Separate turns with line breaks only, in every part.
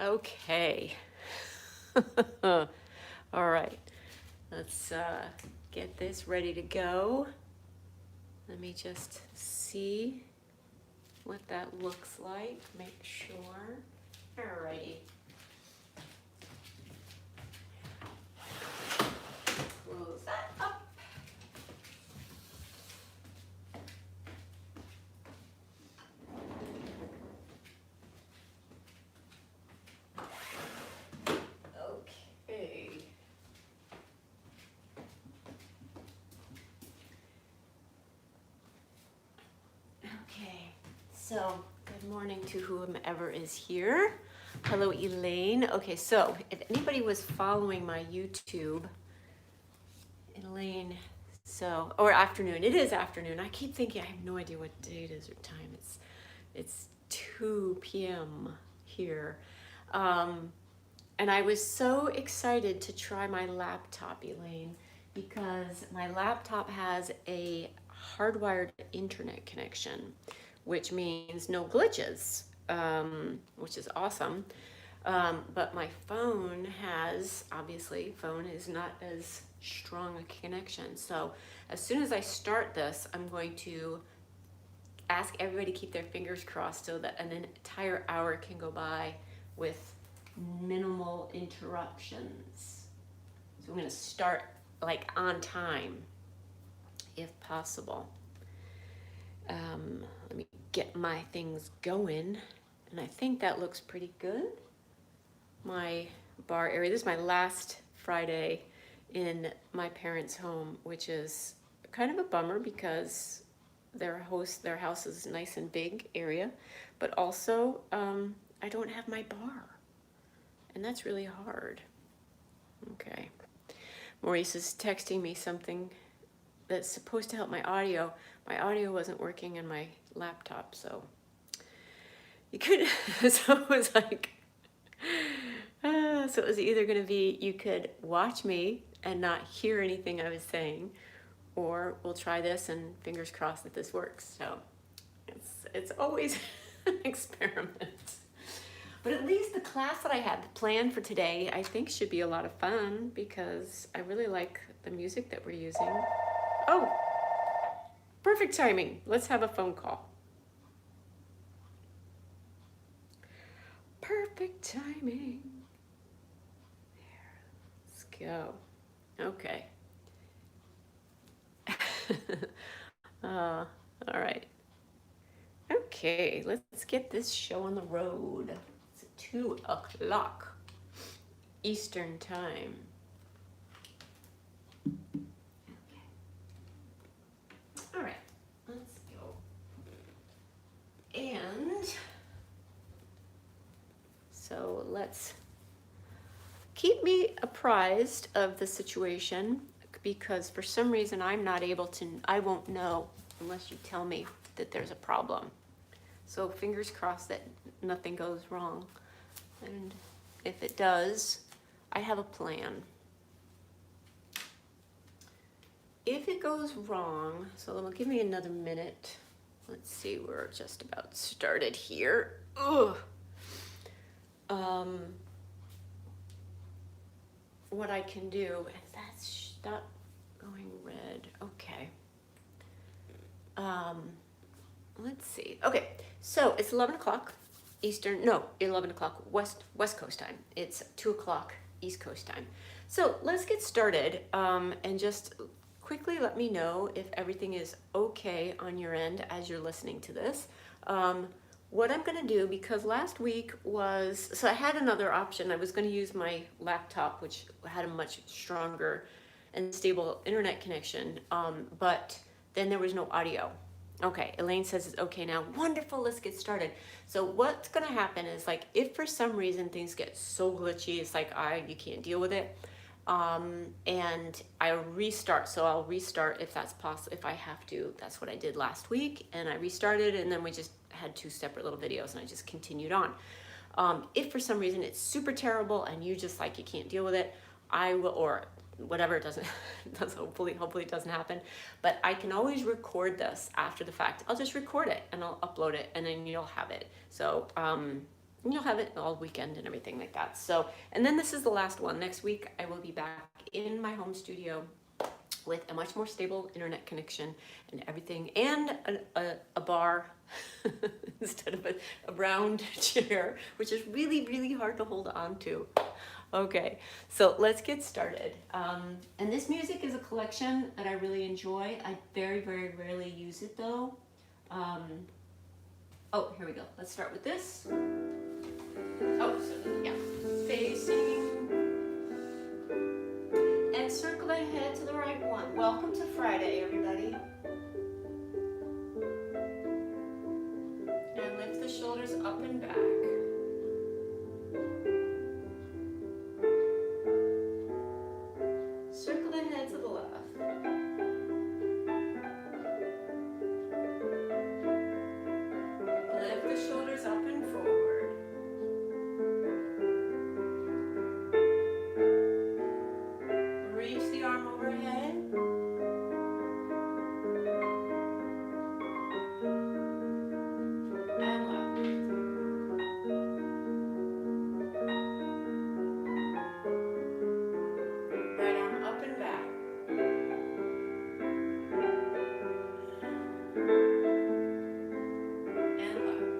Okay. All right. Let's get this ready to go. Let me just see what that looks like. Make sure. All righty. Close that up. Okay. Okay. So, good morning to whomever is here. Hello, Elaine. Okay, so if anybody was following my YouTube, Elaine, so, or afternoon, it is afternoon. I keep thinking, I have no idea what day it is or time. It's 2 p.m. here. Um, and I was so excited to try my laptop, Elaine, because my laptop has a hardwired internet connection, which means no glitches, which is awesome. But my phone has, obviously, phone is not as strong a connection. So as soon as I start this, I'm going to ask everybody to keep their fingers crossed so that an entire hour can go by with minimal interruptions. So I'm going to start like on time if possible. Let me get my things going, and I think that looks pretty good. My bar area, this is my last Friday in my parents' home, which is kind of a bummer because their house is nice and big area, but also I don't have my bar, and that's really hard. Okay, Maurice is texting me something that's supposed to help my audio. My audio wasn't working in my laptop, so you could. So it was like, so it was either going to be you could watch me and not hear anything I was saying, or we'll try this and fingers crossed that this works. So it's always an experiment. But at least the class that I had planned for today, I think should be a lot of fun because I really like the music that we're using. Oh, perfect timing. Let's have a phone call. Perfect timing. There, let's go. Okay. All right. Okay, let's get this show on the road. It's 2 o'clock Eastern time. Okay. All right, let's go. And so let's keep me apprised of the situation because for some reason I'm not able to, I won't know unless you tell me that there's a problem. So fingers crossed that nothing goes wrong. And if it does, I have a plan. If it goes wrong, so give me another minute. Let's see, we're just about started here. Ugh. What I can do, and that's stop going red. Okay. Let's see. Okay, so it's 11 o'clock Eastern. No, 11 o'clock West Coast time. It's 2 o'clock East Coast time. So let's get started, and just quickly let me know if everything is okay on your end as you're listening to this. What I'm going to do, because last week was, so I had another option. I was going to use my laptop, which had a much stronger and stable internet connection, but then there was no audio. Okay, Elaine says it's okay now. Wonderful, let's get started. So what's going to happen is, like, if for some reason things get so glitchy, it's like you can't deal with it, and I restart. So I'll restart if that's possible, if I have to. That's what I did last week, and I restarted, and then we just had 2 separate little videos, and I just continued on. If for some reason it's super terrible and you just like you can't deal with it, I will, or whatever, it does hopefully it doesn't happen, but I can always record this after the fact. I'll just record it and I'll upload it, and then you'll have it. So And you'll have it all weekend and everything like that. So, and then this is the last one. Next week, I will be back in my home studio with a much more stable internet connection and everything, and a bar instead of a round chair, which is really, really hard to hold on to. Okay, so let's get started. And this music is a collection that I really enjoy. I very, very rarely use it though. Oh, here we go. Let's start with this. Oh, so yeah, facing. And circle ahead to the right one. Welcome to Friday, everybody. And lift the shoulders up and back. Circle ahead to the left. Lift the shoulders up and forward. Reach the arm overhead. And left. Right arm up and back. And left.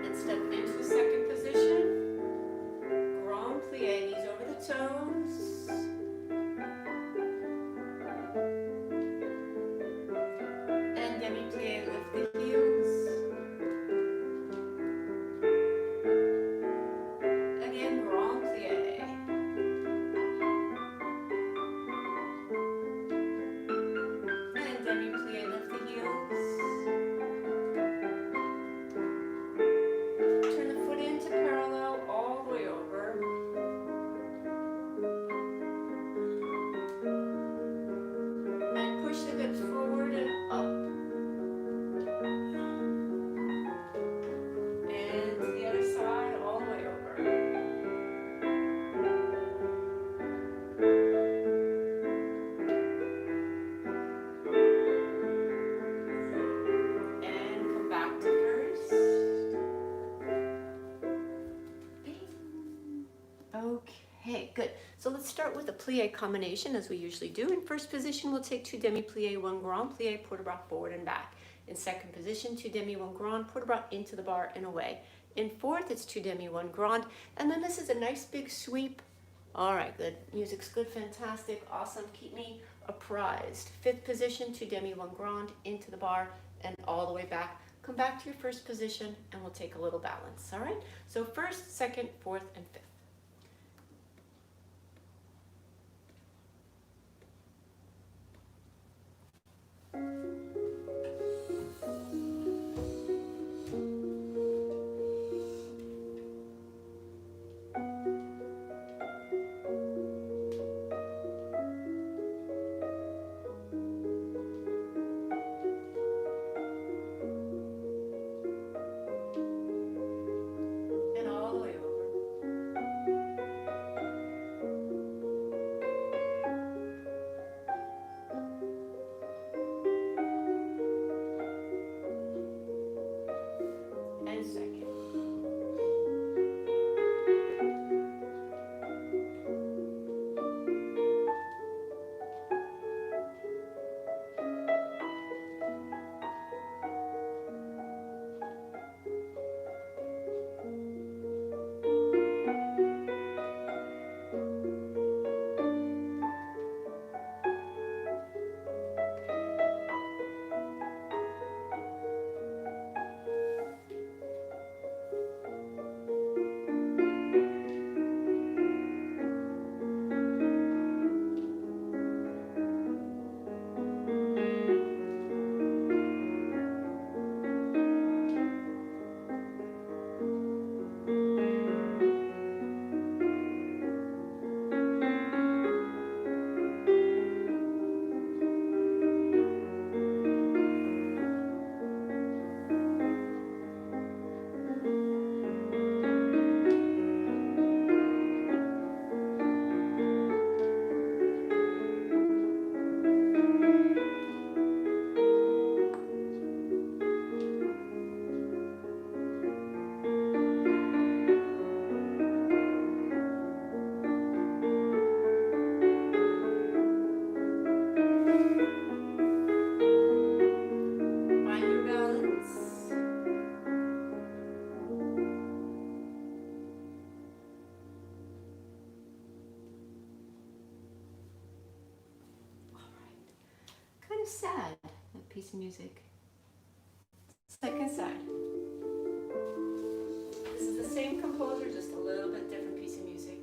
And step into second position. Grand plie, knees over the toes. And demi-plie, lift the heels. Again, grand plie. And demi-plie, lift the heels. Turn the foot into parallel all the way over. And push the hips forward and up. And to the other side, all the way over. And come back to first. Bing. Okay, good. So let's start with a plie combination as we usually do. In first position, we'll take 2 demi-plie, 1 grand plie, port de bras forward and back. In second position, 2 demi, 1 grand, port de bras into the bar and away. In fourth, it's 2 demi, 1 grand. And then this is a nice big sweep. All right, good. Music's good, fantastic, awesome. Keep me apprised. Fifth position, 2 demi, 1 grand, into the bar and all the way back. Come back to your first position and we'll take a little balance, all right? So first, second, fourth, and fifth. And all the way over. of sad, that piece of music. Second side. This is the same composer, just a little bit different piece of music.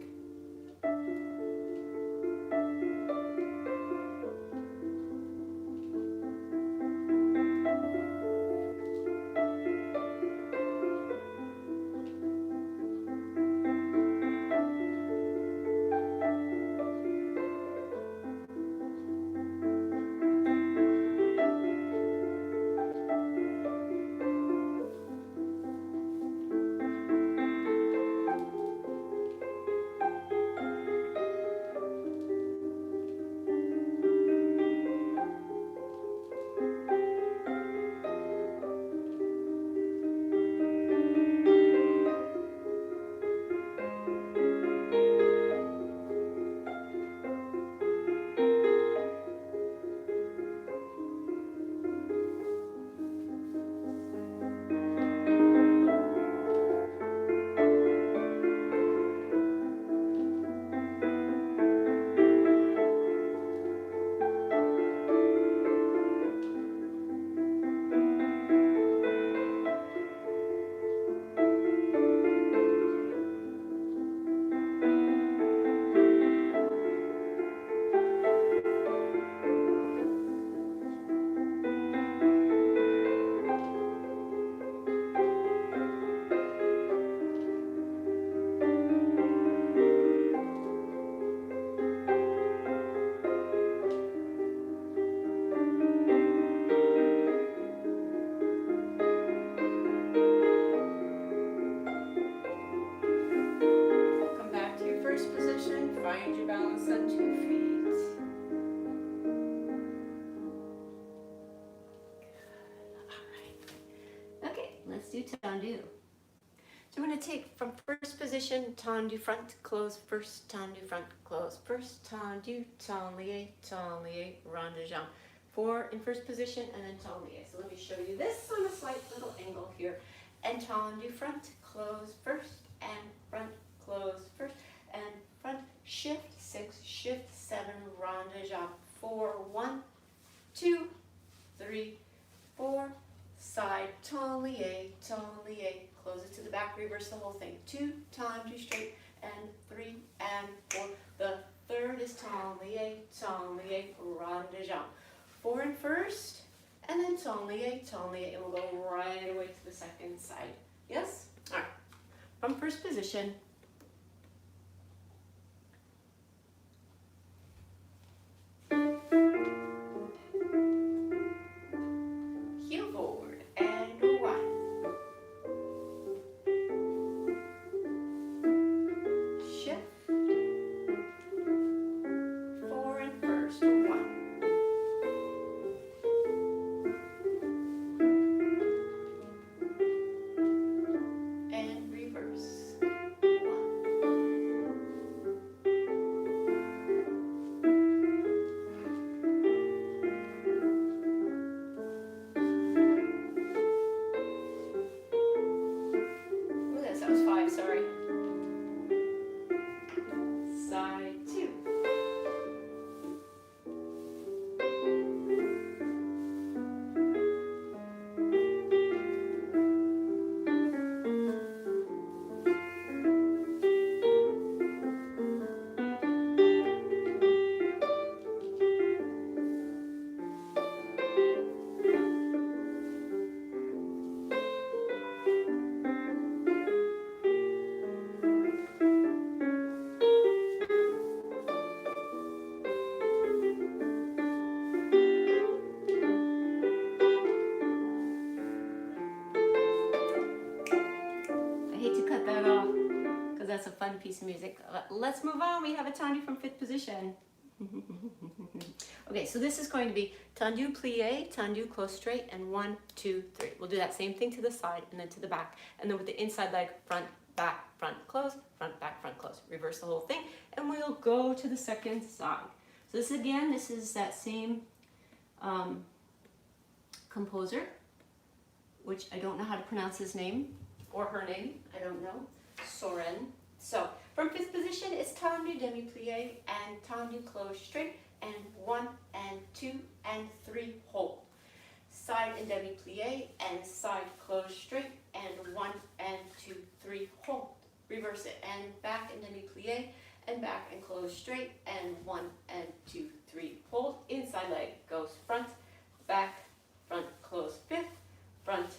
Find your balance on 2 feet. All right. Okay, let's do tendu. So we're going to take from first position, tendu front, close, first, tendu front, close, first, tendu, tendu, tendu, rond de jambe. 4 in first position and then tendu. So let me show you this on a slight little angle here. And tendu front, close, first, and front, close, first, and front, shift, 6, shift, 7, rond de jambe, 4, 1, 2, 3, 4, side, tendu, tendu, close it to the back, reverse the whole thing, 2, tendu straight, and 3, and 4, the third is tendu, tendu, rond de jambe, 4 in first, and then tendu, tendu, and we'll go right away to the second side, yes? All right, from first position, heel forward and 1. Shift. 4 in first, 1. And reverse, 1. Ooh, that was 5, sorry. Side 2. I hate to cut that off because that's a fun piece of music. Let's move on. We have a tendu from 5th position. Okay, so this is going to be tendu plie, tendu close straight, and 1, 2, 3. We'll do that same thing to the side and then to the back. And then with the inside leg, front, back, front, close, front, back, front, close. Reverse the whole thing. And we'll go to the second side. So this again, this is that same composer, which I don't know how to pronounce his name or her name. I don't know. Soren. So from 5th position, it's tendu demi plie and tendu close straight and 1 and 2 and 3, hold. Side and demi-plie and side close straight and 1 and 2, 3, hold. Reverse it and back and demi-plie and back and close straight and 1 and 2, 3, hold. Inside leg goes front, back, front, close, fifth, front,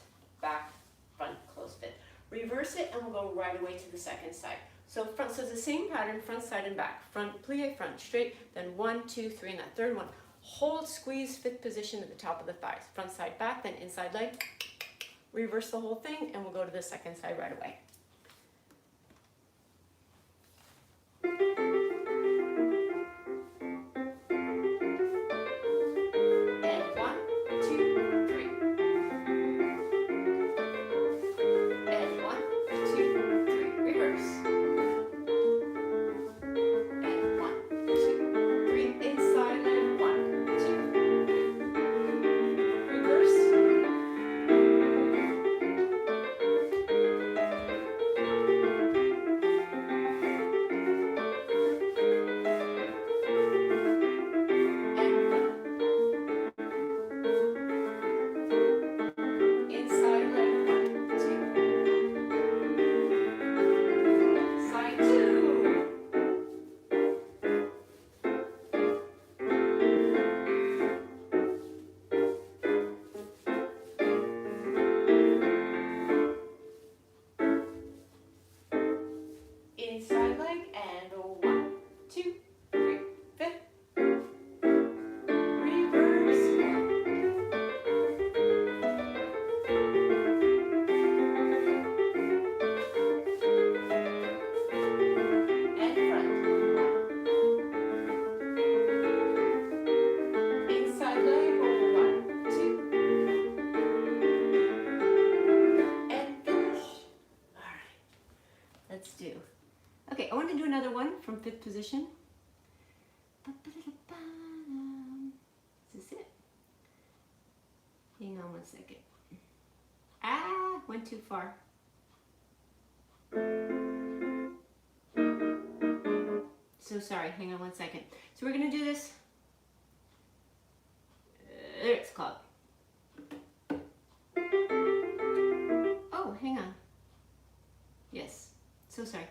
back, front, close, fifth. Reverse it and we'll go right away to the second side. So front, so it's the same pattern, front, side, and back. Front, plie, front, straight, then 1, 2, 3, and that third one. Hold, squeeze, fifth position at the top of the thighs. Front, side, back, then inside leg. Reverse the whole thing, and we'll go to the second side right away. And 1, 2, 3. And 1, 2, 3. Reverse. And 1, 2, 3. Inside leg. 1, 2, 3. Reverse. Inside leg, 1, 2. Side 2. Inside leg and 1, 2, 3, fifth. Reverse. And front. Inside leg, 1, 2. And finish. All right. Let's do. Okay, I want to do another one from fifth position. Is this it? Hang on one second. Ah, went too far. So sorry, hang on one second. So we're gonna do this. There it's called. Oh, hang on. Yes, so sorry.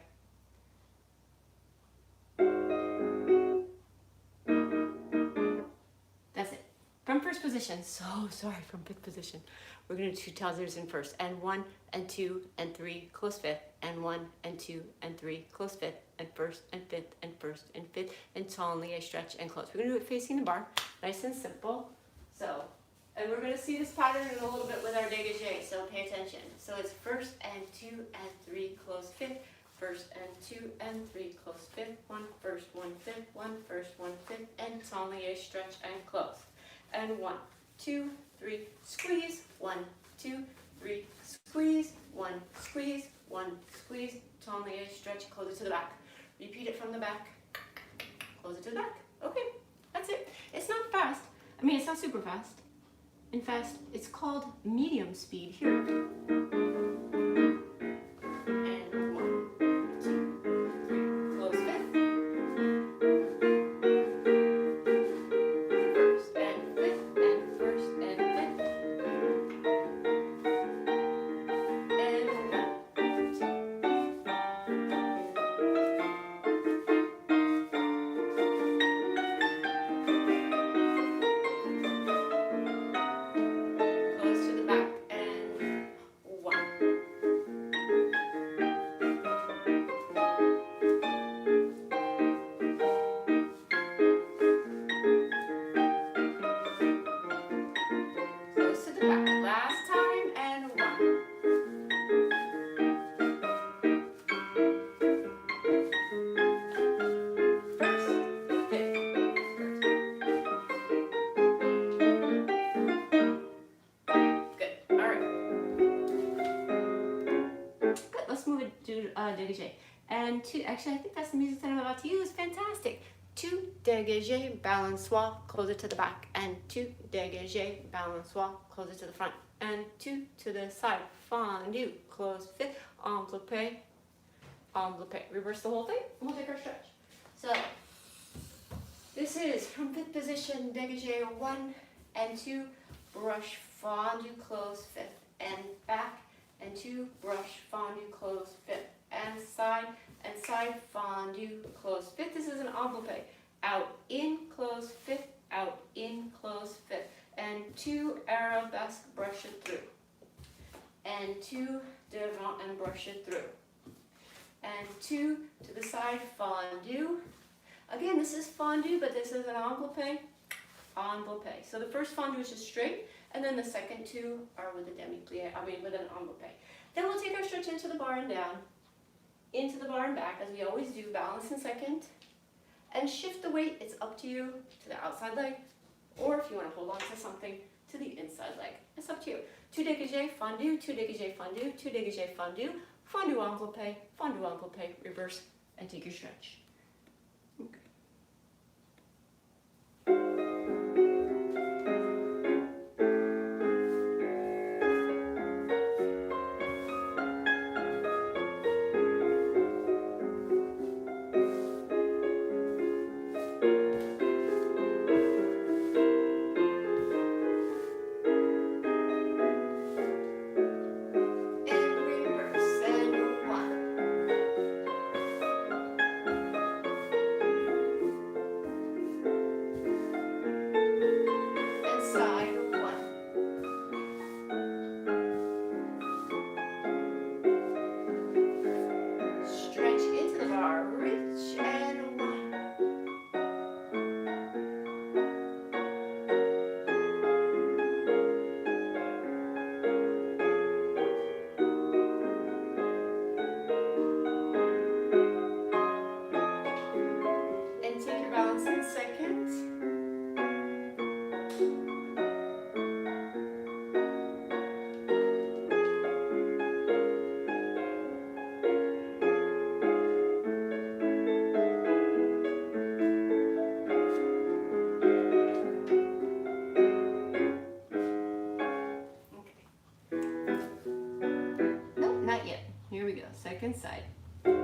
That's it. From first position. So sorry, from fifth position. We're gonna do 2 toddlers in first. And 1 and 2 and 3, close fifth. And 1 and 2 and 3, close fifth. And first and fifth and first and fifth. And solemnly I stretch and close. We're gonna do it facing the bar. Nice and simple. So, and we're gonna see this pattern in a little bit with our dégagé, so pay attention. So it's first and 2 and 3, close fifth. First and 2 and 3, close fifth. 1, first, 1, fifth. 1, first, 1, fifth. And solemnly I stretch and close. And 1, 2, 3, squeeze. 1, 2, 3, squeeze. 1, squeeze. 1, squeeze. Solemnly I stretch, close it to the back. Repeat it from the back. Close it to the back. Okay, that's it. It's not fast. I mean, it's not super fast. In fast, it's called medium speed here. And 1, 2, 3, close fifth. First and fifth, and first and fifth. And 1, 2. Close to the back and 1. Close to the back. Last time and 1. First, fifth, first. Good. All right. Good. Let's move it to dégagé. And 2. Actually, I think that's the music that I'm about to use. Fantastic. 2 dégagé, balançoire, close it to the back. And 2 dégagé, balançoire, close it to the front. And 2 to the side. Fondue, close fifth, enveloppé, enveloppé. Reverse the whole thing, and we'll take our stretch. So, This is from fifth position, dégagé 1 and 2, brush, fondue, close, fifth, and back, and 2, brush, fondue, close, fifth, and side, fondue, close, fifth. This is an envelope. Out, in, close, fifth, out, in, close, fifth, and 2, arabesque, brush it through, and 2, devant, and brush it through, and 2, to the side, fondue. Again, this is fondue, but this is an envelope, envelope. So the first fondue is just straight, and then the second 2 are with a demi-plie, with an envelope. Then we'll take our stretch into the bar and down, into the bar and back, as we always do, balance in second, and shift the weight, it's up to you, to the outside leg, or if you want to hold on to something, to the inside leg. It's up to you. 2 dégagé, fondue, 2 dégagé, fondue, 2 dégagé, fondue, fondue, envelope, reverse, and take your stretch. Okay. Here we go, second side. And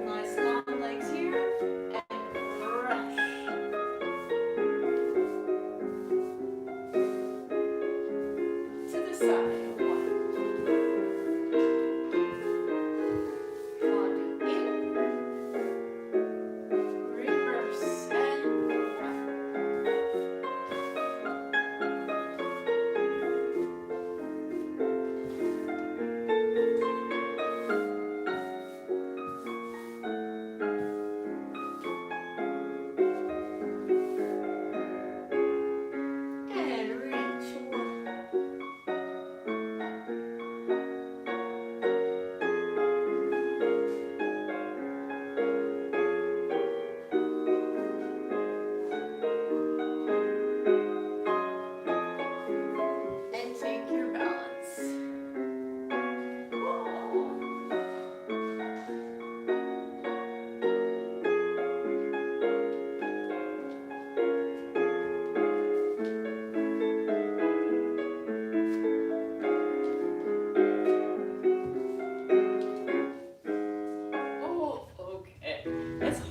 nice long legs here, and brush. To the side, 1. Fondue in, reverse, and run.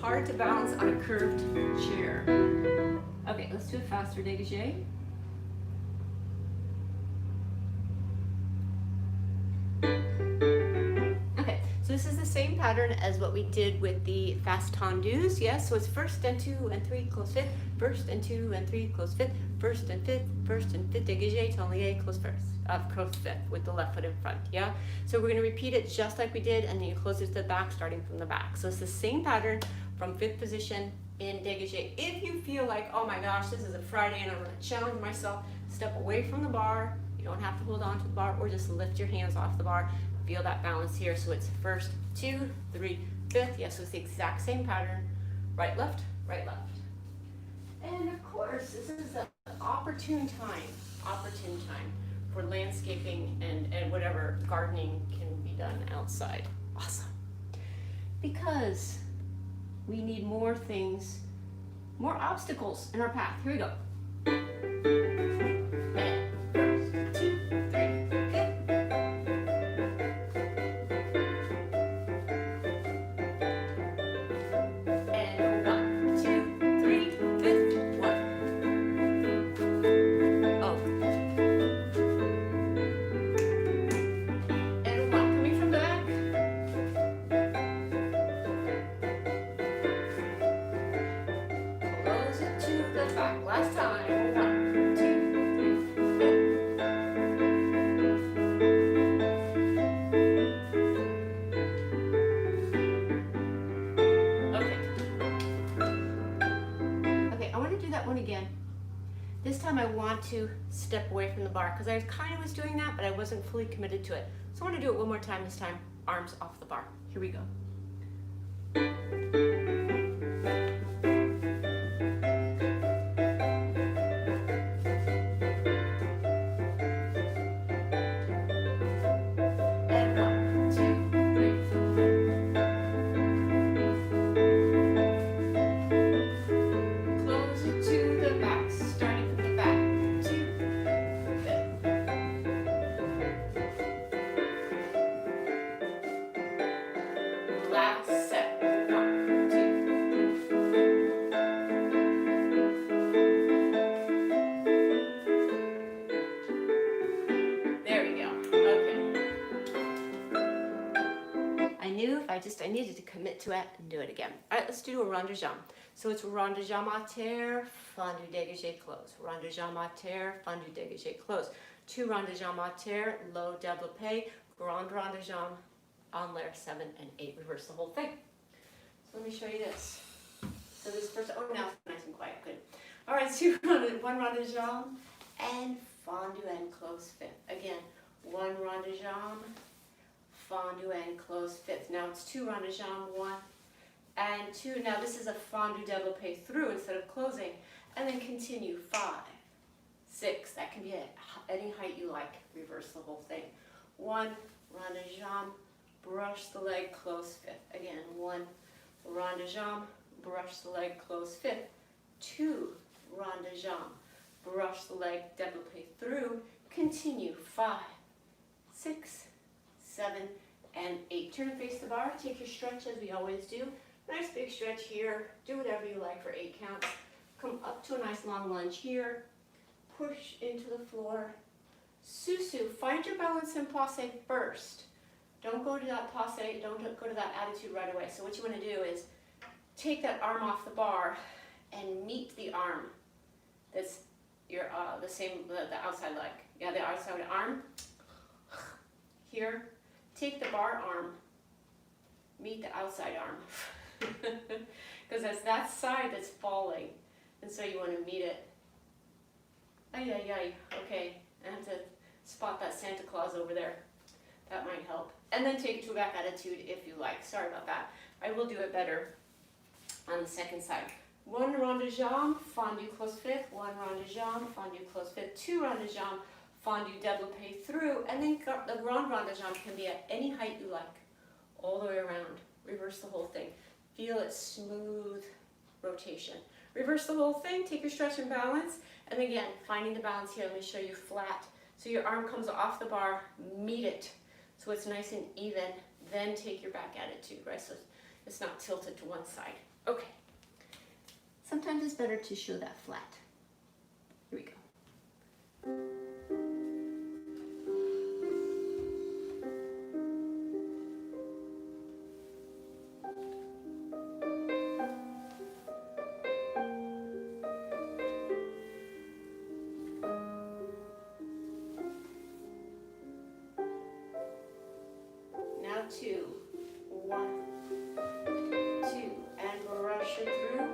Hard to balance on a curved chair. Okay, let's do a faster dégagé. Okay, so this is the same pattern as what we did with the fast tendues. Yes, so it's first and 2 and 3, close fifth, first and 2 and 3, close fifth, first and fifth, dégagé, tendu, close first, close fifth with the left foot in front. Yeah, so we're going to repeat it just like we did, and then you close it to the back, starting from the back. So it's the same pattern from fifth position in dégagé. If you feel like, oh my gosh, this is a Friday and I'm going to challenge myself, step away from the bar. You don't have to hold on to the bar, or just lift your hands off the bar. Feel that balance here. So it's first, 2, 3, fifth. Yes, so it's the exact same pattern. Right, left, right, left. And of course, this is an opportune time for landscaping and whatever gardening can be done outside. Awesome. Because we need more things, more obstacles in our path. Here we go. And first, 2, 3, fifth. step away from the bar because I kind of was doing that, but I wasn't fully committed to it. So I want to do it one more time this time, arms off the bar. Here we go. I needed to commit to it and do it again. All right, let's do a rond de jambe. So it's rond de jambe à terre, fendu dégagé close. Rond de jambe à terre, fendu dégagé close. 2 rond de jambe à terre, low développé, grand rond de jambe en l'air, 7 and 8. Reverse the whole thing. So let me show you this. So this first, oh, now it's nice and quiet, good. All right, so 1 rond de jambe and fendu and close fifth. Again, 1 rond de jambe, fendu and close fifth. Now it's 2 rond de jambe, 1 and 2. Now this is a fendu développé through instead of closing. And then continue, 5, 6. That can be at any height you like. Reverse the whole thing. 1 rond de jambe, brush the leg, close fifth. Again, 1 rond de jambe, brush the leg, close fifth. 2 rond de jambe, brush the leg, développé through. Continue, 5, 6, 7, and 8. Turn and face the bar. Take your stretch as we always do. Nice big stretch here. Do whatever you like for 8 counts. Come up to a nice long lunge here. Push into the floor. Susu. Find your balance in passe first. Don't go to that passe. Don't go to that attitude right away. So what you want to do is take that arm off the bar and meet the arm. That's your the outside leg. Yeah, the outside arm. Here. Take the bar arm, meet the outside arm, because that's that side that's falling, and so you want to meet it. Ay, ay, ay. Okay, I have to spot that Santa Claus over there. That might help. And then take it to a back attitude if you like. Sorry about that. I will do it better on the second side. 1 rond de jambe, fendu close fifth. 1 rond de jambe, fendu close fifth. 2 rond de jambe, fendu développé through, and then the grand rond de jambe can be at any height you like, all the way around. Reverse the whole thing. Feel it smooth rotation. Reverse the whole thing, take your stretch and balance, and again, finding the balance here, let me show you flat. So your arm comes off the bar, meet it, so it's nice and even, then take your back attitude, right? So it's not tilted to one side. Okay. Sometimes it's better to show that flat. Here we go. Now 2, 1, 2, and brush it through,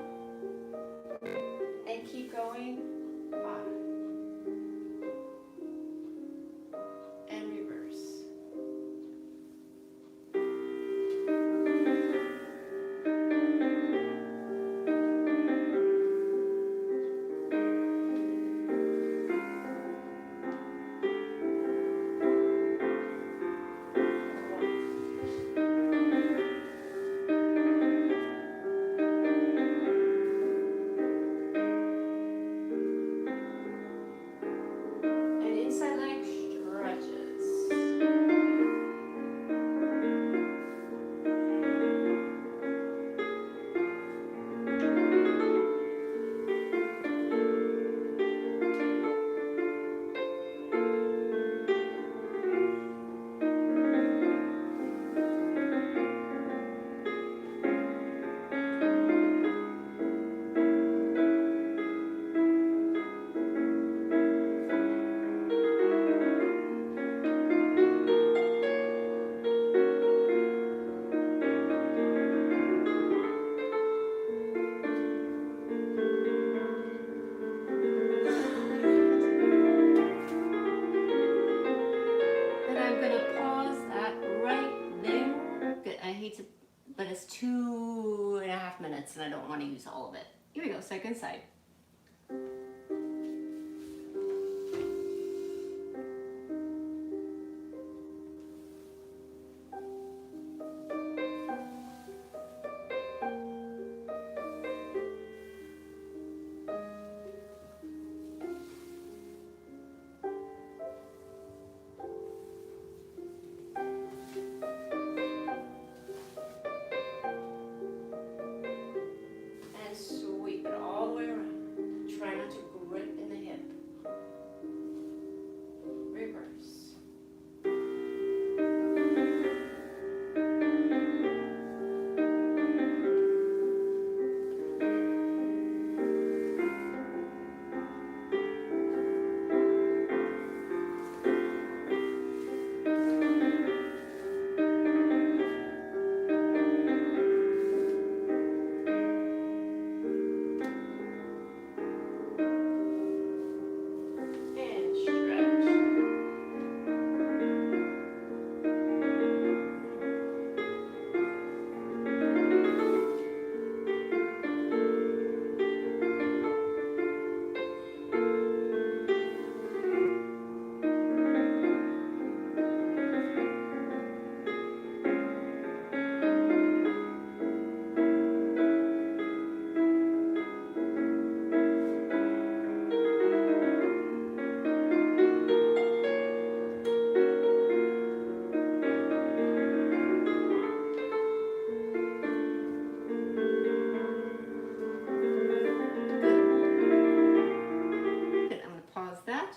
and keep going, 5, and reverse. it is 2.5 minutes and I don't want to use all of it. Here we go, second side.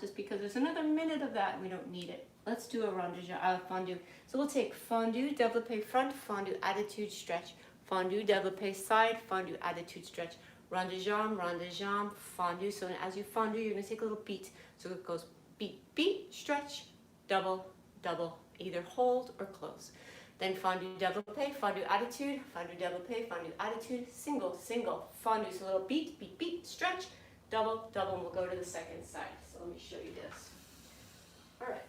Just because there's another minute of that and we don't need it. Let's do a fondue. So we'll take fondue, développé front, fondue, attitude, stretch, fondue, développé side, fondue, attitude, stretch, rond de jambe, fondue. So as you fondue, you're gonna take a little beat. So it goes beat, beat, stretch, double, double, either hold or close. Then fondue, développé, fondue, attitude, single, single, fondue. So a little beat, beat, beat, stretch, double, double, and we'll go to the second side. So let me show you this. All right.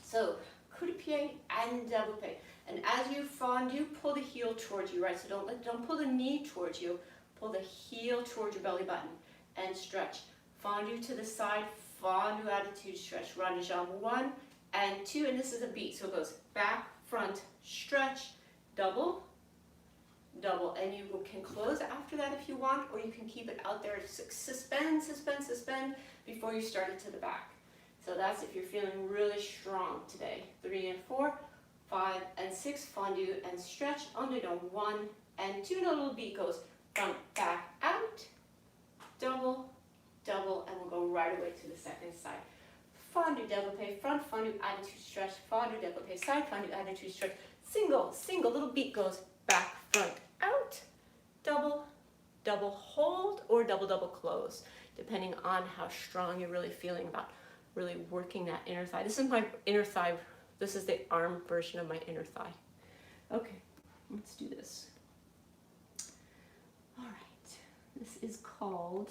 So coup de pied and développé. And as you fondue, pull the heel towards you, right? So don't pull the knee towards you. Pull the heel towards your belly button and stretch. Fondue to the side, fondue, attitude, stretch. Rond de jambe 1 and 2, and this is a beat. So it goes back, front, stretch, double, double, and you can close after that if you want, or you can keep it out there. Suspend, suspend, suspend before you start it to the back. So that's if you're feeling really strong today. 3 and 4, 5 and 6, fondue and stretch. Under 1 and 2, and a little beat goes front, back, out, double, double, and we'll go right away to the second side. Fondue, développé front, fondue, attitude, stretch, fondue, développé side, fondue, attitude, stretch. Single, single, little beat goes back, front, out, double, double, hold, or double, double, close, depending on how strong you're really feeling about really working that inner thigh. This is my inner thigh. This is the arm version of my inner thigh. Okay, let's do this. All right, this is called,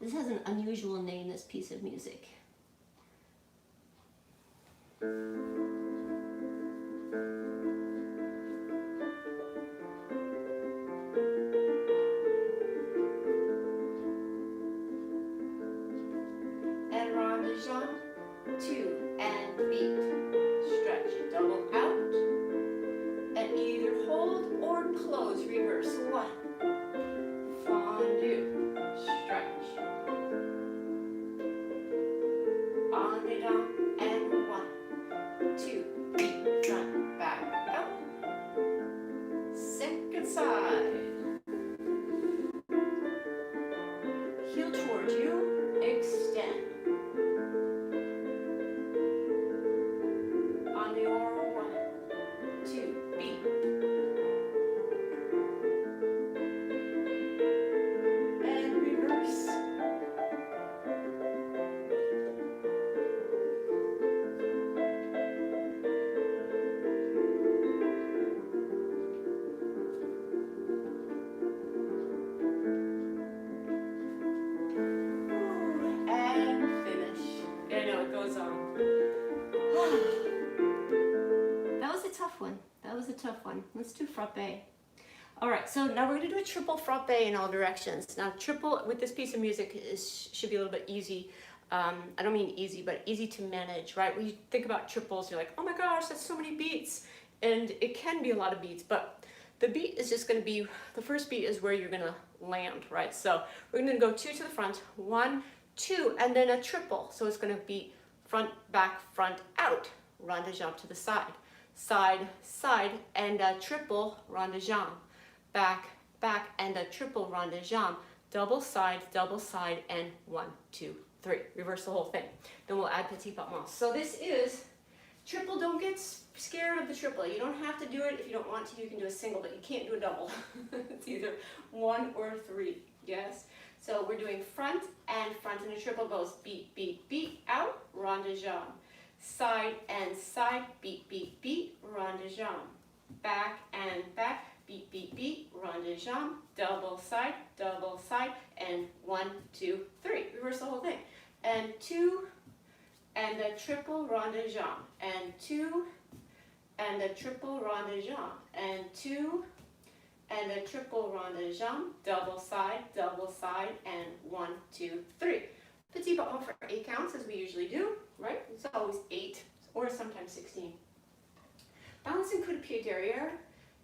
this has an unusual name, this piece of music. And rond de jambe, 2 and beat, stretch, double out, and either hold or close, reverse. 1, fondue, stretch, that was a tough one. Let's do frappe. All right, so now we're gonna do a triple frappe in all directions. Now triple with this piece of music should be a little bit easy. I don't mean easy, but easy to manage, right? When you think about triples, you're like, oh my gosh, that's so many beats. And it can be a lot of beats, but the beat is just gonna be, the first beat is where you're gonna land, right? So we're gonna go 2 to the front, 1, 2, and then a triple. So it's gonna be front, back, front, out, rond de jambe to the side, side, side, and a triple rond de jambe, back, back, and a triple rond de jambe, double side, and 1, 2, 3. Reverse the whole thing. Then we'll add petit pas mal. So this is triple. Don't get scared of the triple. You don't have to do it if you don't want to. You can do a single, but you can't do a double. It's either 1 or 3. Yes? So we're doing front, and a triple goes beat, beat, beat, out, rond de jambe. Side and side, beat, beat, beat, rond de jambe. Back and back, beat, beat, beat, rond de jambe. Double side, and 1, 2, 3. Reverse the whole thing. And 2, and a triple rond de jambe. And 2, and a triple rond de jambe. And 2, and a triple rond de jambe, double side, and 1, 2, 3. Petit pas mal for 8 counts, as we usually do, right? It's always 8, or sometimes 16. Balancing coup de pied derrière.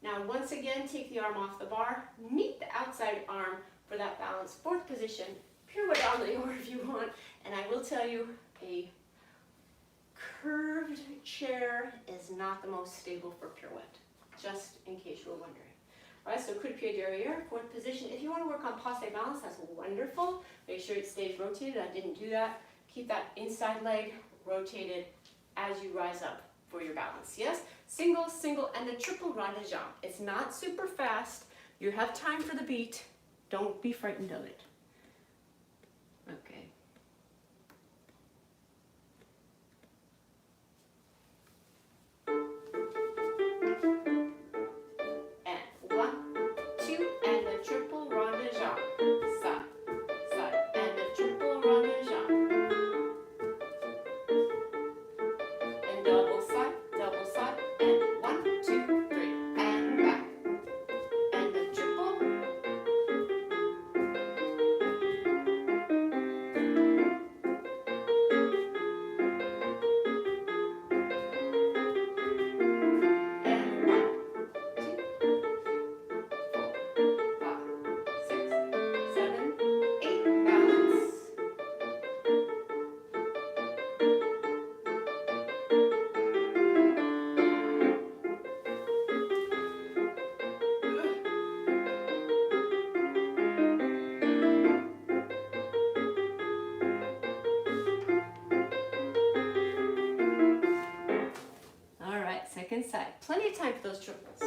Now, once again, take the arm off the bar, meet the outside arm for that balance. 4th position, pirouette en Leigh if you want, and I will tell you, a curved chair is not the most stable for pirouette, just in case you were wondering. All right, so coup de pied derrière, 4th position. If you want to work on passe balance, that's wonderful. Make sure it stays rotated. I didn't do that. Keep that inside leg rotated as you rise up for your balance. Yes? Single, and a triple rond de jambe. It's not super fast. You have time for the beat. Don't be frightened of it. Okay. Second side. Plenty of time for those triples.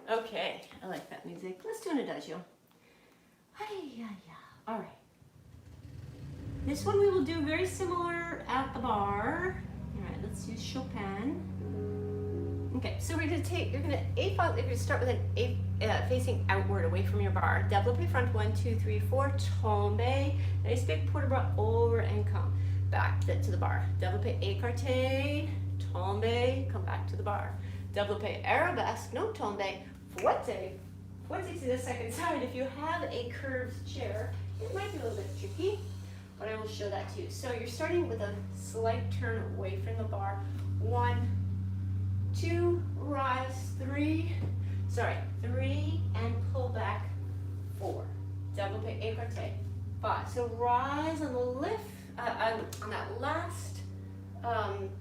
Okay, I like that music. Let's do an adagio. All right. This one we will do very similar at the bar. All right, let's use Chopin. Okay, so we're gonna take, you're gonna start with an A facing outward away from your bar. Développé front, 1, 2, 3, 4, tombe. Nice big port de bras over and come back to the bar. Développé écarté, tombe, come back to the bar. Développé arabesque, no tombe, fouette to the second side. If you have a curved chair, it might be a little bit tricky, but I will show that to you. So you're starting with a slight turn away from the bar. 1, 2, rise, 3. sorry, 3 and pull back, 4. Double plie écarté, 5. So rise on the lift, on that last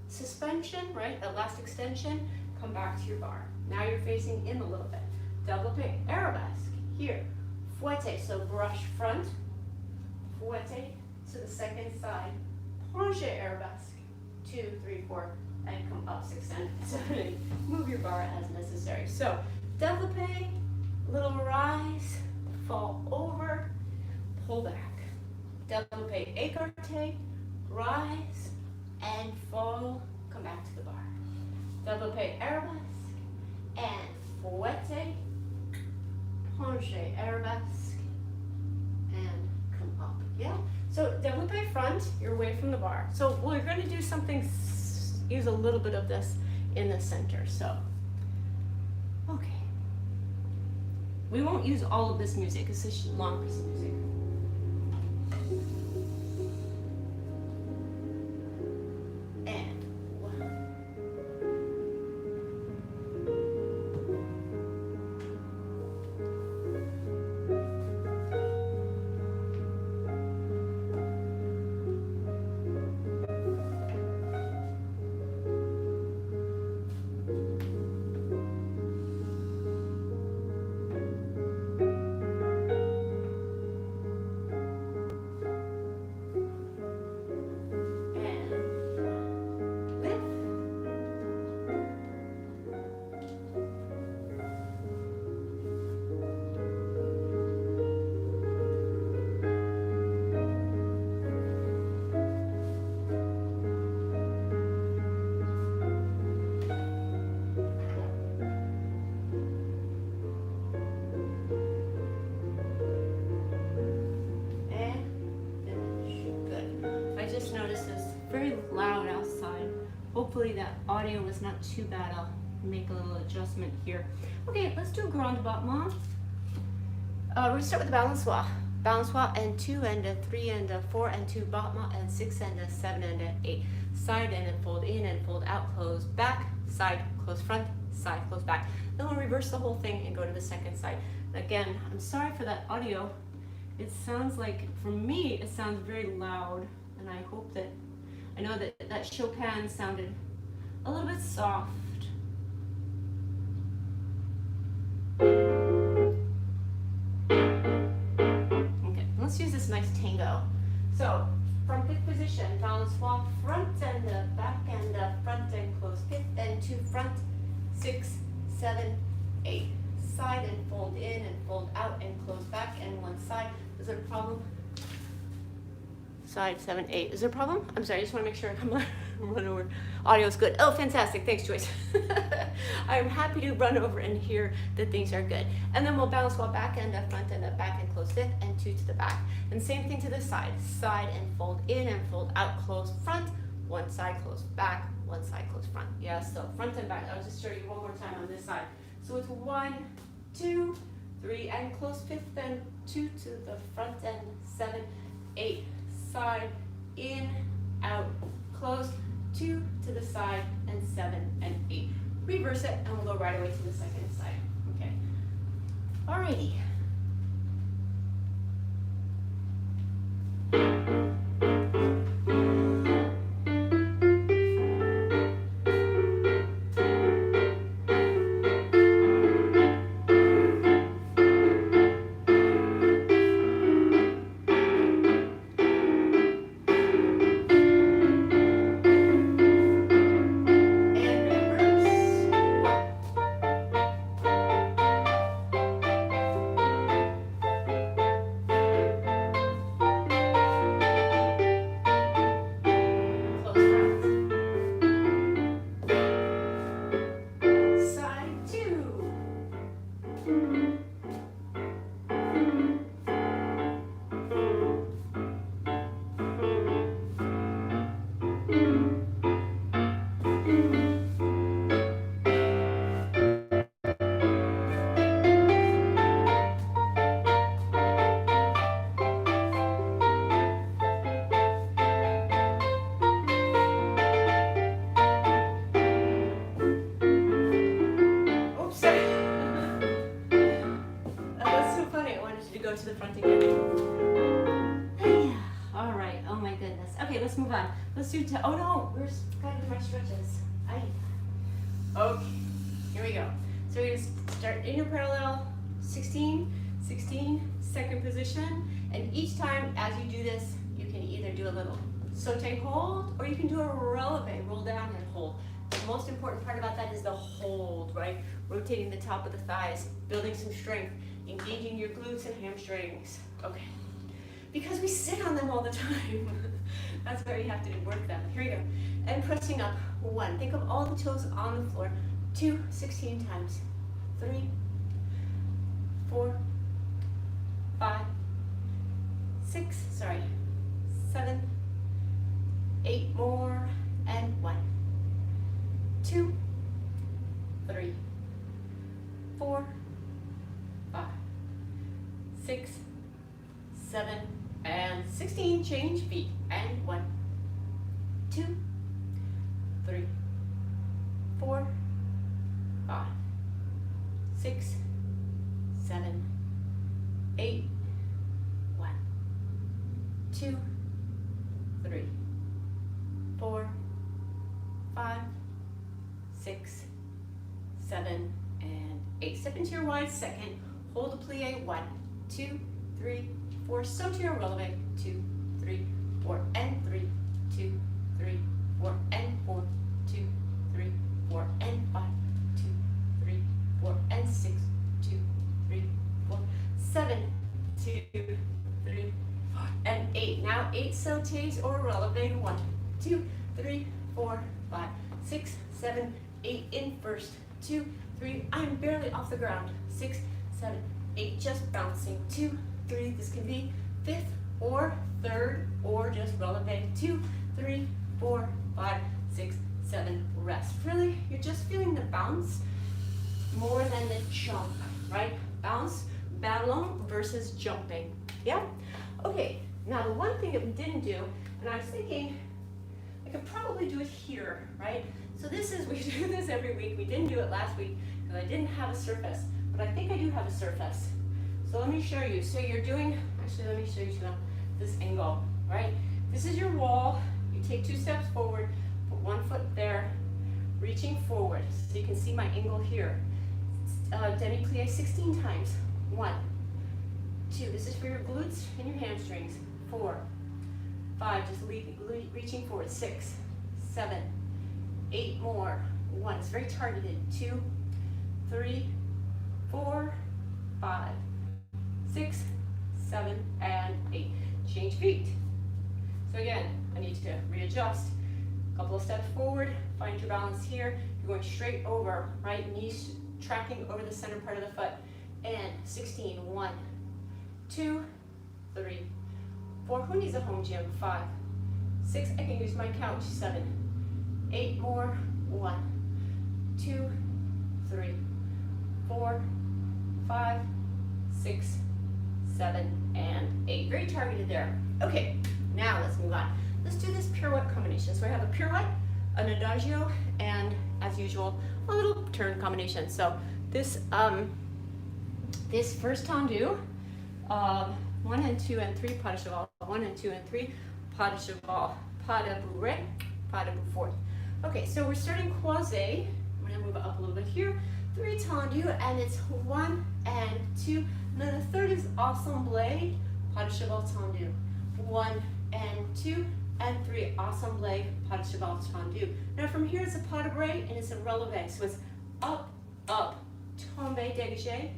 suspension, right? That last extension, come back to your barre. Now you're facing in a little bit. Double plie arabesque, here. Fouette, so brush front, fouette to the second side. Plongé arabesque, 2, 3, 4, and come up 6, 7, 8. Move your barre as necessary. So, développé, little rise, fall over, pull back. Développé écarté, rise, and fall, come back to the barre. Développé arabesque, and fouette, plongé arabesque, and come up. Yeah? So développé front, you're away from the barre. So we're going to do something, use a little bit of this in the center. So, okay. We won't use all of this music. It's a long piece of music. And 1. Hopefully that audio was not too bad. I'll make a little adjustment here. Okay, let's do grand battement. We're going to start with the balançoire. Balançoire and 2 and a 3 and a 4 and 2 battement and 6 and a 7 and a 8. Side and fold in and fold out, close back, side, close front, side, close back. Then we'll reverse the whole thing and go to the second side. Again, I'm sorry for that audio. It sounds like, for me, it sounds very loud, and I hope that, I know that Chopin sounded a little bit soft. Okay, let's use this nice tango. So, from fifth position, balançoire, front and the back and the front and close fifth and 2 front, 6, 7, 8. Side and fold in and fold out and close back and 1 side. Is there a problem? Side 7, 8. Is there a problem? I'm sorry, I just want to make sure I'm run over. Audio is good. Oh, fantastic. Thanks, Joyce. I'm happy to run over and hear that things are good. And then we'll balance while back and the front and the back and close fifth and 2 to the back. And same thing to the side. Side and fold in and fold out, close front, 1 side, close back, 1 side, close front. Yeah, so front and back. I'll just show you one more time on this side. So it's 1, 2, 3, and close fifth and 2 to the front and 7, 8. Side, in, out, close, 2 to the side, and 7 and 8. Reverse it, and we'll go right away to the second side. Okay. Alrighty. let's move on. Let's do, oh no, we're gotta do my stretches. Okay, here we go. So we're gonna start in your parallel, 16, 16, second position. And each time as you do this, you can either do a little saute hold, or you can do a releve, roll down and hold. The most important part about that is the hold, right? Rotating the top of the thighs, building some strength, engaging your glutes and hamstrings. Okay, because we sit on them all the time. That's where you have to work them. Here we go. And pressing up, 1. Think of all the toes on the floor. 2, 16 times. 3, 4, 5, 6, 7, 8 more, and 1, 2, 3, 4, 5, 6, 7, and 16. Change feet, and 1, 2, 3, 4, 5, 6, 7, 8, 1, 2, 3, 4, 5, 6, 7, and 8. Step into your wide second. Hold a plie. 1, 2, 3, 4. Saute your releve. 2, 3, 4, and 3, 2, 3, 4, and 4, 2, 3, 4, and 5, 2, 3, 4, and 6, 2, 3, 4, 7, 2, 3, 4, and 8. Now 8 sautes or releve. 1, 2, 3, 4, 5, 6, 7, 8 in first. 2, 3, I'm barely off the ground. 6, 7, 8, just bouncing. 2, 3, this can be fifth or third or just releve. 2, 3, 4, 5, 6, 7, rest. Really, you're just feeling the bounce more than the jump, right? Bounce, ballon versus jumping. Yeah? Okay, now the one thing that we didn't do, and I was thinking I could probably do it here, right? So this is, we do this every week. We didn't do it last week because I didn't have a surface, but I think I do have a surface. So let me show you. So you're doing, actually let me show you this angle, right? This is your wall. You take 2 steps forward, put 1 foot there, reaching forward. So you can see my angle here. Demi-plie 16 times. 1, 2, this is for your glutes and your hamstrings. 4, 5, just reaching forward. 6, 7, 8 more. 1, it's very targeted. 2, 3, 4, 5, 6, 7, and 8. Change feet. So again, I need to readjust. A couple of steps forward, find your balance here. You're going straight over, right? Knees tracking over the center part of the foot. And 16, 1, 2, 3, 4. Who needs a home gym? 5, 6, I can use my couch. 7, 8 more. 1, 2, 3, 4, 5, 6, 7, and 8. Very targeted there. Okay, now let's move on. Let's do this pirouette combination. So I have a pirouette, an adagio, and as usual, a little turn combination. So this this first tendu, 1 and 2 and 3 pas de cheval, 1 and 2 and 3 pas de cheval, pas de bourre, pas de bouffe. Okay, so we're starting croisé. I'm gonna move it up a little bit here. 3 tendu, and it's 1 and 2. And then the third is assemblé, pas de cheval tendu. 1 and 2 and 3 assemblé, pas de cheval tendu. Now from here it's a pas de bras and it's a releve. So it's up, up, tombe, dégagé,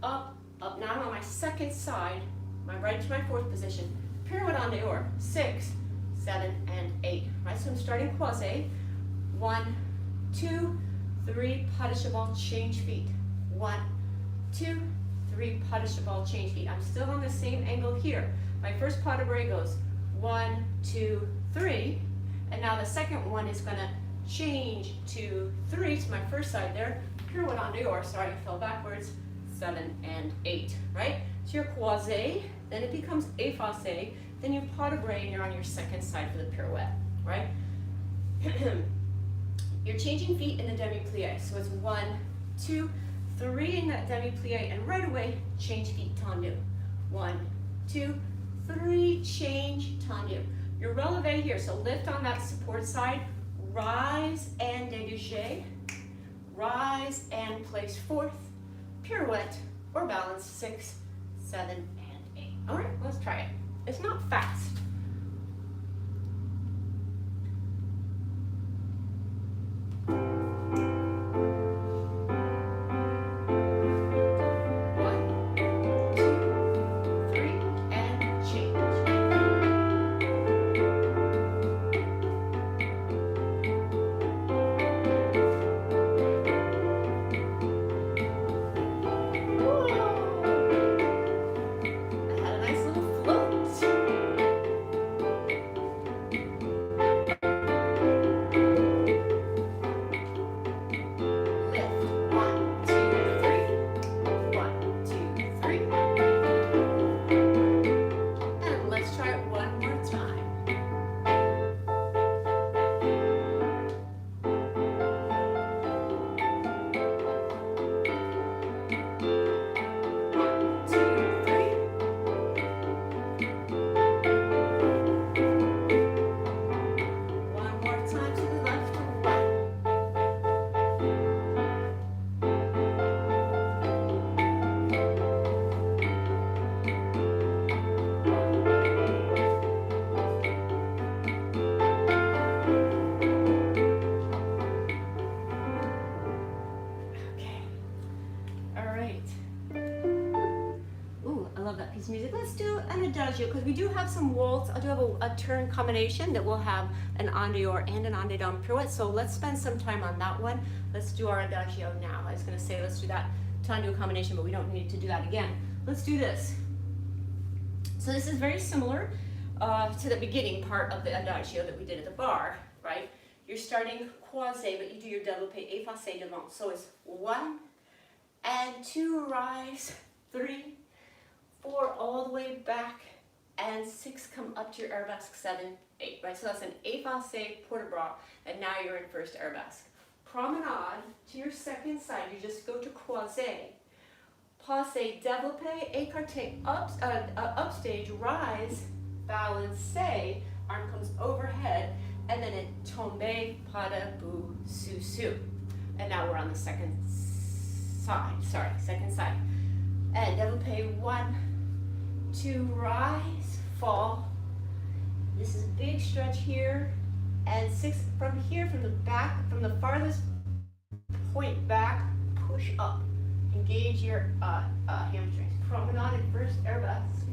up, up. Now I'm on my second side, my right to my 4th position. Pirouette en dehors. 6, 7, and 8. Right, so I'm starting croisé. 1, 2, 3, pas de cheval, change feet. 1, 2, 3, pas de cheval, change feet. I'm still on the same angle here. My first pas de bras goes 1, 2, 3, and now the second one is going to change to 3 to my first side there. Pirouette en dehors, sorry, I fell backwards. 7 and 8, right? So you're croisé, then it becomes effacé, then you pas de bras and you're on your second side for the pirouette, right? You're changing feet in the demi-plie, so it's 1, 2, 3 in that demi-plie, and right away, change feet tendu. 1, 2, 3, change tendu. your releve here. So lift on that support side, rise and dégagé, rise and place fourth, pirouette or balance 6, 7, and 8. All right, let's try it. It's not fast. Music. Let's do an adagio because we do have some waltz. I do have a turn combination that will have an en dehors and an en dedans pirouette. So let's spend some time on that one. Let's do our adagio now. I was going to say let's do that time to a combination, but we don't need to do that again. Let's do this. So this is very similar to the beginning part of the adagio that we did at the bar, right? You're starting croisé, but you do your développé effacé devant. So it's 1 and 2 rise, 3, 4 all the way back, and 6 come up to your arabesque, 7, 8, right? So that's an effacé port de bras, and now you're in first arabesque. Promenade to your second side, you just go to croisé, passe, développé, écarté, upstage, rise, balancé, arm comes overhead, and then it tombe, pas de bout, sous. And now we're on the second side. And développé, 1, 2, rise, fall. This is a big stretch here. And 6 from here, from the back, from the farthest point back, push up. Engage your hamstrings. Promenade in first arabesque.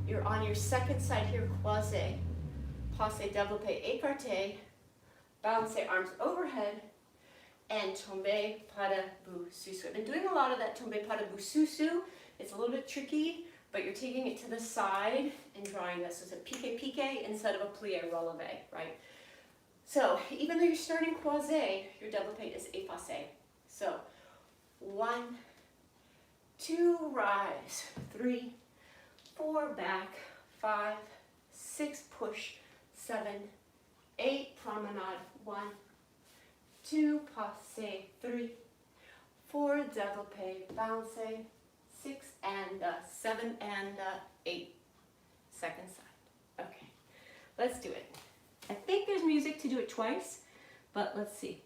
You're on your second side here, croisé. Passe, développé, écarté. Balancé, arms overhead. And tombe, pas de bout, sous. I've been doing a lot of that tombe, pas de bout, sous. It's a little bit tricky, but you're taking it to the side and drawing this. So it's a piqué instead of a plié releve, right? So even though you're starting croisé, your développé is effacé. So 1, 2, rise, 3, 4, back, 5, 6, push, 7, 8, promenade, 1, 2, passe, 3, 4, développé, balancé, 6, and 7, and 8, second side. Okay, let's do it. I think there's music to do it twice, but let's see.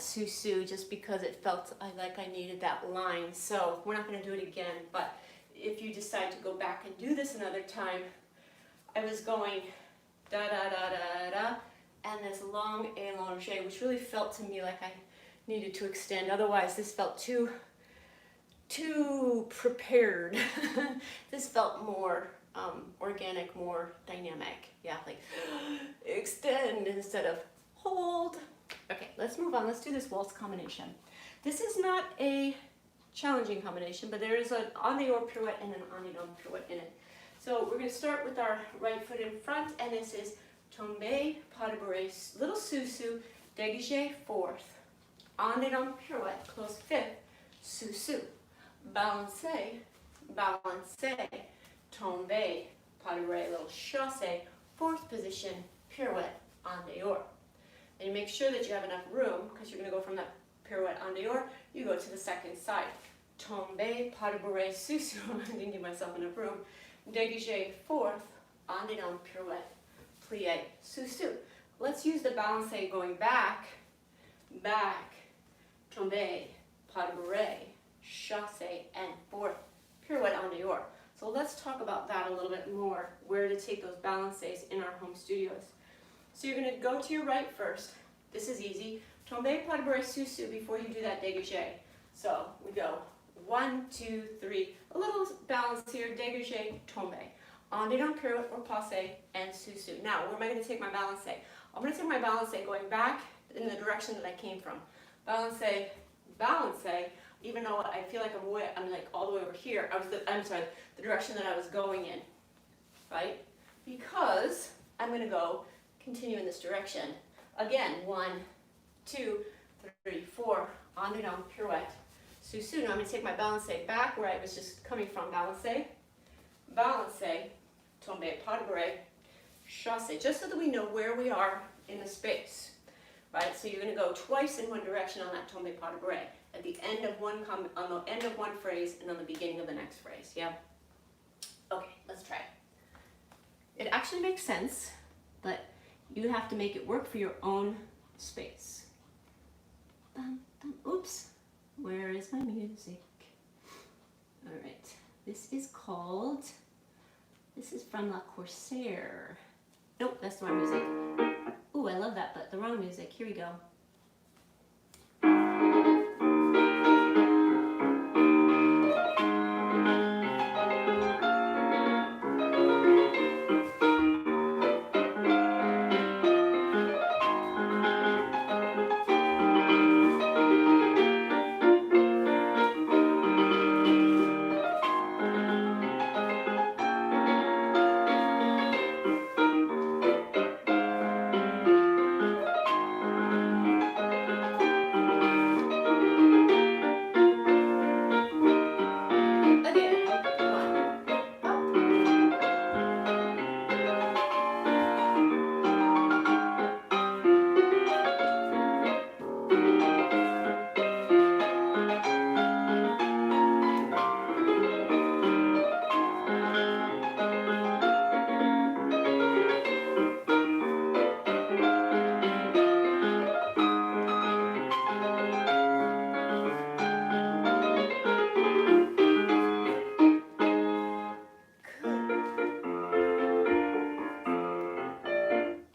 sous-sus just because it felt like I needed that line. So we're not going to do it again, but if you decide to go back and do this another time, I was going da da da da da, and this long allongé, which really felt to me like I needed to extend. Otherwise, this felt too prepared. This felt more organic, more dynamic. Yeah, like extend instead of hold. Okay, let's move on. Let's do this waltz combination. This is not a challenging combination, but there is an en dehors pirouette and an en dedans pirouette in it. So we're going to start with our right foot in front, and this is tombe, pas de bourrée, little sous-sus, dégagé, fourth, en dedans pirouette, close fifth, sous-sus, balancé, balancé, tombe, pas de bourrée, little chassé, fourth position, pirouette, en dehors. And you make sure that you have enough room, because you're going to go from that pirouette en dehors, you go to the second side. Tombe, pas de bourrée, sous-sus, I didn't give myself enough room. Dégagé, fourth, en dedans, pirouette, plié, sous-sus. Let's use the balancé going back, back, tombe, pas de bourrée, chassé, and fourth, pirouette en dehors. So let's talk about that a little bit more, where to take those balancés in our home studios. So you're going to go to your right first. This is easy. Tombe, pas de bourrée, sous-sus before you do that dégagé. So we go 1, 2, 3. A little balance here. Dégagé, tombe. En dedans, pirouette or passe, and sous-sus. Now, where am I going to take my balancé? I'm going to take my balancé going back in the direction that I came from. Balancé, balancé. Even though I feel like I'm like all the way over here. I'm sorry, the direction that I was going in, right? Because I'm going to go continue in this direction. Again, 1, 2, 3, 4, en dedans, pirouette, sous-sus. Now I'm going to take my balancé back where I was just coming from. Balancé, balancé, tombe, pas de bourrée, chassé, just so that we know where we are in the space, right? So you're going to go twice in one direction on that tombe, pas de bourrée, at the end of on the end of one phrase and on the beginning of the next phrase. Yeah. Okay, let's try it. It actually makes sense, but you have to make it work for your own space. Oops, where is my music? All right, this is from La Corsaire. Nope, that's the wrong music. Ooh, I love that, but the wrong music. Here we go.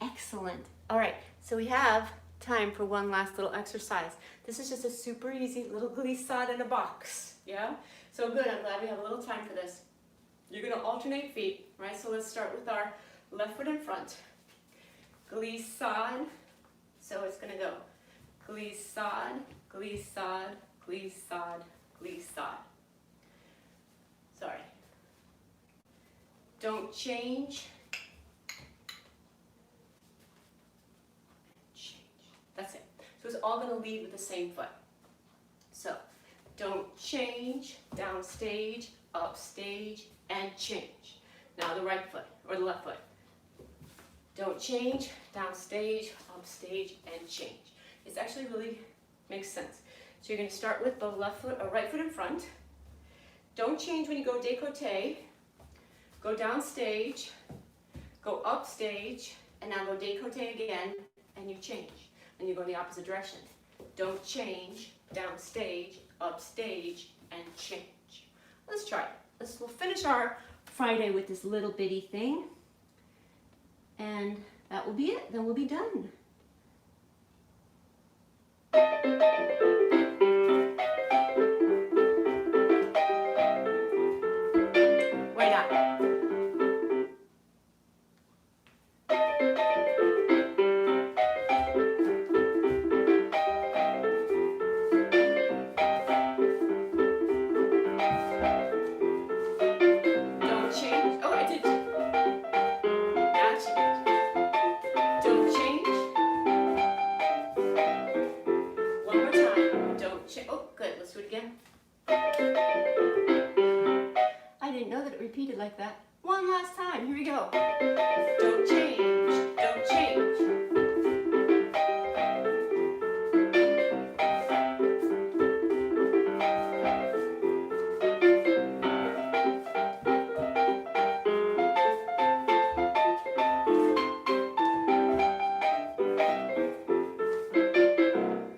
Excellent. All right, so we have time for one last little exercise. This is just a super easy little glissade in a box, yeah? So good, I'm glad we have a little time for this. You're gonna alternate feet, right? So let's start with our left foot in front. Glissade, so it's gonna go glissade, glissade, glissade, glissade. Sorry. Don't change. That's it. So it's all going to lead with the same foot. So don't change, down stage, up stage, and change. Now the right foot, or the left foot. Don't change, down stage, up stage, and change. It's actually really makes sense. So you're going to start with the left foot or right foot in front. Don't change when you go décoté. Go down stage, go up stage, and now go décoté again, and you change. And you go in the opposite direction. don't change, downstage, upstage, and change. Let's try it. We'll finish our Friday with this little bitty thing. And that will be it. Then we'll be done. Why not? Don't change. Oh, I did. Now change. Don't change. One more time. Don't change. Oh, good. Let's do it again. I didn't know that it repeated like that. One last time. Here we go. Don't change. Don't change.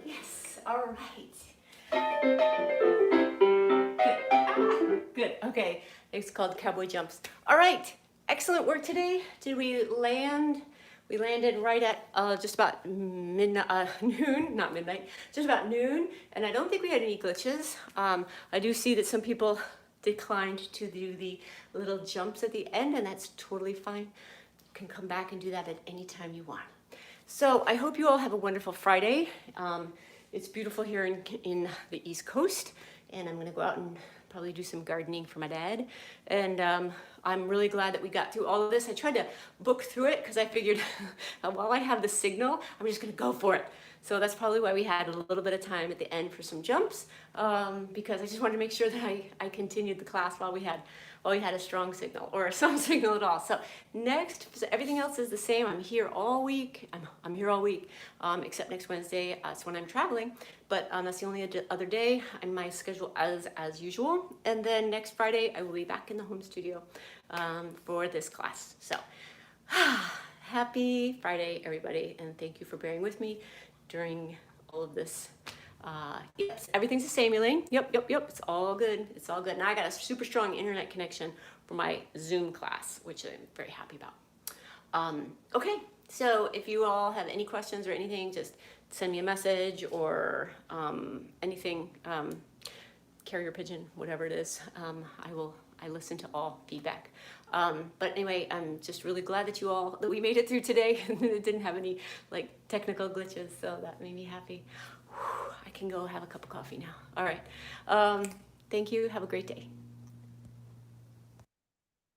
Yes. All right. Good. Good. Okay. It's called cowboy jumps. All right. Excellent work today. Did we land? We landed right at just about midnight, noon, not midnight, just about noon. And I don't think we had any glitches. I do see that some people declined to do the little jumps at the end, and that's totally fine. You can come back and do that at any time you want. So I hope you all have a wonderful Friday. It's beautiful here in the East Coast, and I'm gonna go out and probably do some gardening for my dad. And I'm really glad that we got through all of this. I tried to book through it because I figured while I have the signal, I'm just gonna go for it. So that's probably why we had a little bit of time at the end for some jumps, because I just wanted to make sure that I continued the class while we had a strong signal or some signal at all. So next, so everything else is the same. I'm here all week. I'm here all week, except next Wednesday. It's when I'm traveling, but that's the only other day. My schedule as usual. And then next Friday, I will be back in the home studio for this class. So happy Friday, everybody, and thank you for bearing with me during all of this. Yes, everything's the same, Elaine. Yep. It's all good. It's all good. Now I got a super strong internet connection for my Zoom class, which I'm very happy about. Okay, so if you all have any questions or anything, just send me a message or anything, carrier pigeon, whatever it is. I listen to all feedback. But anyway, I'm just really glad that we made it through today and it didn't have any like technical glitches, so that made me happy. I can go have a cup of coffee now. All right. Thank you. Have a great day.